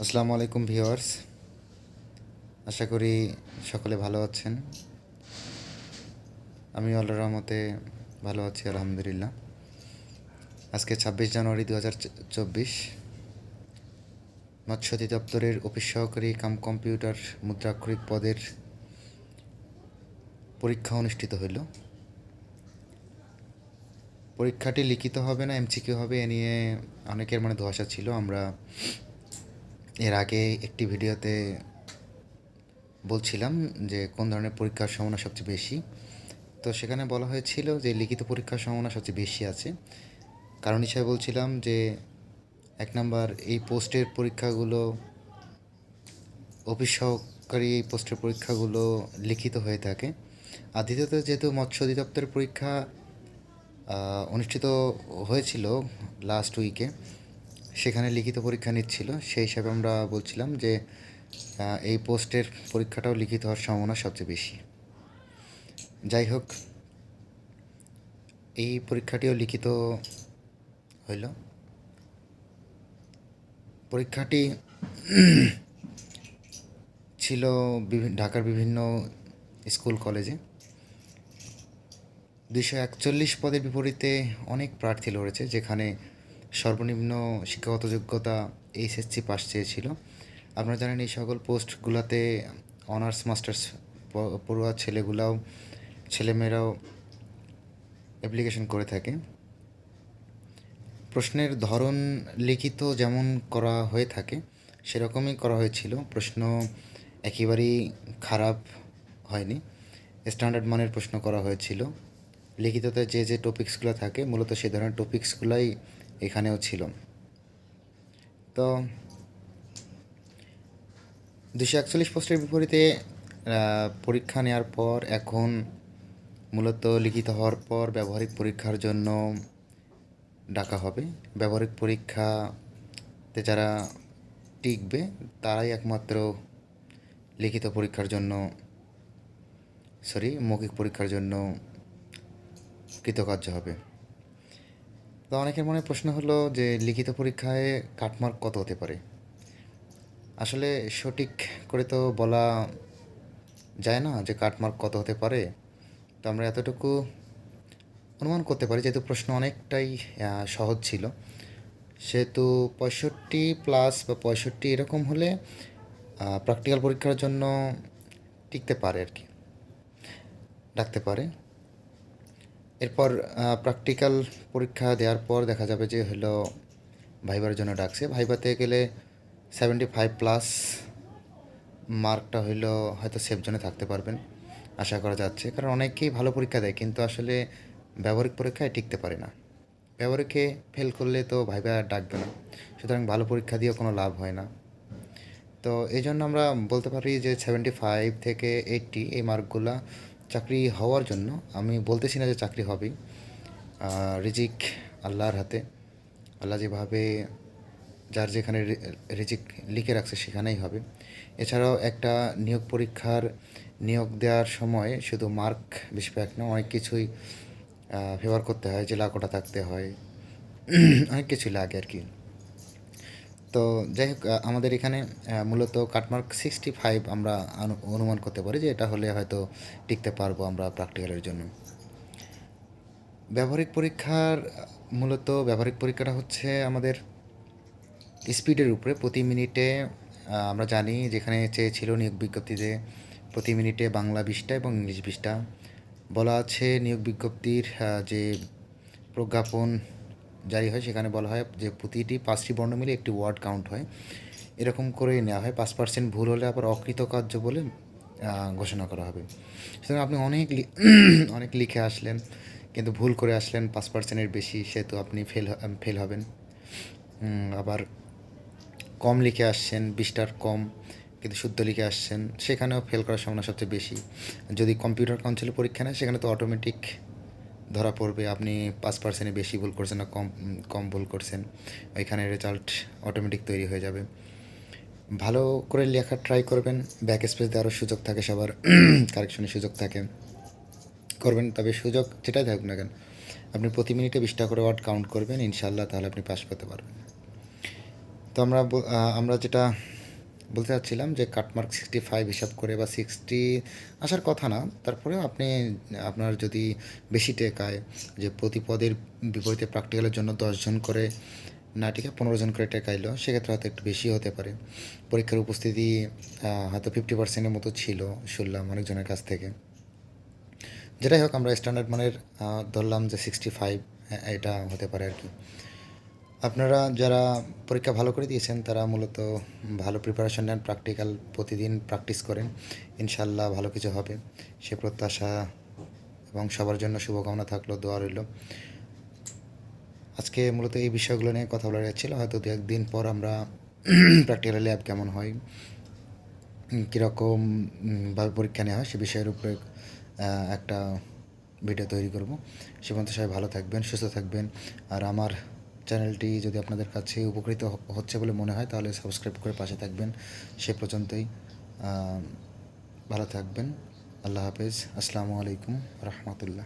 আসসালামু আলাইকুম ভিউয়ার্স, আশা করি সকলে ভালো আছেন। আমি আল্লাহর রহমতে ভালো আছি আলহামদুলিল্লাহ। আজকে 26 জানুয়ারি 2024, মৎস্য অধিদপ্তরের অফিস সহকারী কাম কম্পিউটার মুদ্রাক্ষরিক পদের পরীক্ষা অনুষ্ঠিত হইল। পরীক্ষাটি লিখিত হবে না এমসিকিউ হবে এ নিয়ে অনেকের মনে ধোঁয়াশা ছিল। আমরা এর আগে একটি ভিডিওতে বলছিলাম যে কোন ধরনের পরীক্ষার সম্ভাবনা সবচেয়ে বেশি। তো সেখানে বলা হয়েছিল যে লিখিত পরীক্ষার সম্ভাবনা সবচেয়ে বেশি আছে। কারণ হিসাবে বলছিলাম যে 1 নাম্বার, এই পোস্টের পরীক্ষাগুলো, অফিস সহকারী এই পোস্টের পরীক্ষাগুলো লিখিত হয়ে থাকে। আর দ্বিতীয়ত, যেহেতু মৎস্য অধিদপ্তরের পরীক্ষা অনুষ্ঠিত হয়েছিল লাস্ট উইকে, সেখানে লিখিত পরীক্ষা নিচ্ছিল, সেই হিসাবে আমরা বলছিলাম যে এই পোস্টের পরীক্ষাটাও লিখিত হওয়ার সম্ভাবনা সবচেয়ে বেশি। যাই হোক, এই পরীক্ষাটিও লিখিত হইল। পরীক্ষাটি ছিল ঢাকার বিভিন্ন স্কুল কলেজে। 241 পদের বিপরীতে অনেক প্রার্থী লড়েছে, যেখানে সর্বনিম্ন শিক্ষাগত যোগ্যতা এইচএসসি পাস চেয়েছিল। আপনারা জানেন এই সকল পোস্টগুলোতে অনার্স মাস্টার্স পড়ুয়া ছেলেমেয়েরাও অ্যাপ্লিকেশন করে থাকে। প্রশ্নের ধরন লিখিত যেমন করা হয়ে থাকে সেরকমই করা হয়েছিল। প্রশ্ন একেবারেই খারাপ হয়নি, স্ট্যান্ডার্ড মানের প্রশ্ন করা হয়েছিল। লিখিততে যে টপিকসগুলো থাকে মূলত সেই ধরনের টপিকসগুলোই এখানেও ছিল। তো 241 পোস্টের বিপরীতে পরীক্ষা নেওয়ার পর এখন মূলত লিখিত হওয়ার পর ব্যবহারিক পরীক্ষার জন্য ডাকা হবে। ব্যবহারিক পরীক্ষাতে যারা টিকবে তারাই একমাত্র লিখিত পরীক্ষার জন্য মৌখিক পরীক্ষার জন্য কৃতকার্য হবে। তো অনেকের মনে প্রশ্ন হলো যে লিখিত পরীক্ষায় কাটমার্ক কত হতে পারে। আসলে সঠিক করে তো বলা যায় না যে কাটমার্ক কত হতে পারে। তো আমরা এতটুকু অনুমান করতে পারি, যেহেতু প্রশ্ন অনেকটাই সহজ ছিল, সেহেতু 65+ বা 65 এরকম হলে প্র্যাকটিক্যাল পরীক্ষার জন্য টিকতে পারে আর কি, ডাকতে পারে। এরপর প্র্যাকটিক্যাল পরীক্ষা দেওয়ার পর দেখা যাবে যে ভাইবার জন্য ডাকছে। ভাইভাতে গেলে 75+ মার্কটা হয়তো সেফ জোনে থাকতে পারবেন, আশা করা যাচ্ছে। কারণ অনেকেই ভালো পরীক্ষা দেয় কিন্তু আসলে ব্যবহারিক পরীক্ষায় টিকতে পারে না। ব্যবহারিকে ফেল করলে তো ভাইবা ডাকবে না, সুতরাং ভালো পরীক্ষা দিয়েও কোনো লাভ হয় না। তো এই জন্য আমরা বলতে পারি যে 75 থেকে 80 এই মার্কগুলা চাকরি হওয়ার জন্য, আমি বলতেছি না যে চাকরি হবেই, রিজিক আল্লাহর হাতে। আল্লাহ যেভাবে যার যেখানে রিজিক লিখে রাখছে সেখানেই হবে। এছাড়াও একটা নিয়োগ দেওয়ার সময় শুধু মার্ক বেশি পাক না, অনেক কিছুই ফেভার করতে হয়, জেলা কোটা থাকতে হয়, অনেক কিছুই লাগে আর কি। তো যাই হোক, আমাদের এখানে মূলত কাটমার্ক 65 আমরা অনুমান করতে পারি যে এটা হলে হয়তো টিকতে পারবো আমরা প্র্যাকটিক্যালের জন্য। ব্যবহারিক পরীক্ষাটা হচ্ছে আমাদের স্পিডের উপরে। প্রতি মিনিটে আমরা জানি যেখানে চেয়েছিল নিয়োগ বিজ্ঞপ্তিতে প্রতি মিনিটে বাংলা 20টা এবং ইংলিশ 20টা বলা আছে। নিয়োগ বিজ্ঞপ্তির যে প্রজ্ঞাপন জারি হয় সেখানে বলা হয় যে প্রতিটি 5টি বর্ণ মিলে একটি ওয়ার্ড কাউন্ট হয়, এরকম করে নেওয়া হয়। 5% ভুল হলে আবার অকৃতকার্য বলে ঘোষণা করা হবে। সুতরাং আপনি অনেক লিখে আসলেন কিন্তু ভুল করে আসলেন 5%-এর বেশি, সেহেতু আপনি ফেল হবেন। আবার কম লিখে আসছেন, 20টার কম কিন্তু শুদ্ধ লিখে আসছেন, সেখানেও ফেল করার সম্ভাবনা সবচেয়ে বেশি। যদি কম্পিউটার কাউন্সিলে পরীক্ষা নেয় সেখানে তো অটোমেটিক ধরা পড়বে আপনি 5%-এর বেশি ভুল করছেন না কম ভুল করছেন, ওইখানে রেজাল্ট অটোমেটিক তৈরি হয়ে যাবে। ভালো করে লেখার ট্রাই করবেন, ব্যাক স্পেস দেওয়ারও সুযোগ থাকে সবার, কারেকশনের সুযোগ থাকে, করবেন। তবে সুযোগ যেটাই থাকুক না কেন, আপনি প্রতি মিনিটে 20টা করে ওয়ার্ড কাউন্ট করবেন ইনশাল্লাহ, তাহলে আপনি পাস করতে পারবেন। তো আমরা যেটা বলতে চাচ্ছিলাম যে কাটমার্ক 65 হিসাব করে বা 60 আসার কথা না, তারপরেও আপনার যদি বেশি টেকায়, যে প্রতি পদের বিপরীতে প্র্যাকটিক্যালের জন্য 10 জন করে না টিকে 15 জন করে টেকাইলো, সেক্ষেত্রে হয়তো একটু বেশি হতে পারে। পরীক্ষার উপস্থিতি হয়তো 50%-এর মতো ছিল শুনলাম অনেকজনের কাছ থেকে। যেটাই হোক, আমরা স্ট্যান্ডার্ড মানের ধরলাম যে 65 এটা হতে পারে আর কি। আপনারা যারা পরীক্ষা ভালো করে দিয়েছেন তারা মূলত ভালো প্রিপারেশন নেন, প্র্যাকটিক্যাল প্রতিদিন প্র্যাকটিস করেন, ইনশাল্লাহ ভালো কিছু হবে সে প্রত্যাশা এবং সবার জন্য শুভকামনা থাকলো, দোয়া রইল। আজকে মূলত এই বিষয়গুলো নিয়ে কথা বলা যাচ্ছিল। হয়তো দু একদিন পর আমরা প্র্যাকটিক্যাল ল্যাব কেমন হয়, কীরকম ভাবে পরীক্ষা নেওয়া হয় সে বিষয়ের উপরে একটা ভিডিও তৈরি করব। সে পর্যন্ত সবাই ভালো থাকবেন, সুস্থ থাকবেন। আর আমার চ্যানেলটি যদি আপনাদের কাছে উপকৃত হচ্ছে বলে মনে হয় তাহলে সাবস্ক্রাইব করে পাশে থাকবেন। সে পর্যন্তই ভালো থাকবেন। আল্লাহ হাফেজ। আসসালামু আলাইকুম রহমতুল্লাহ।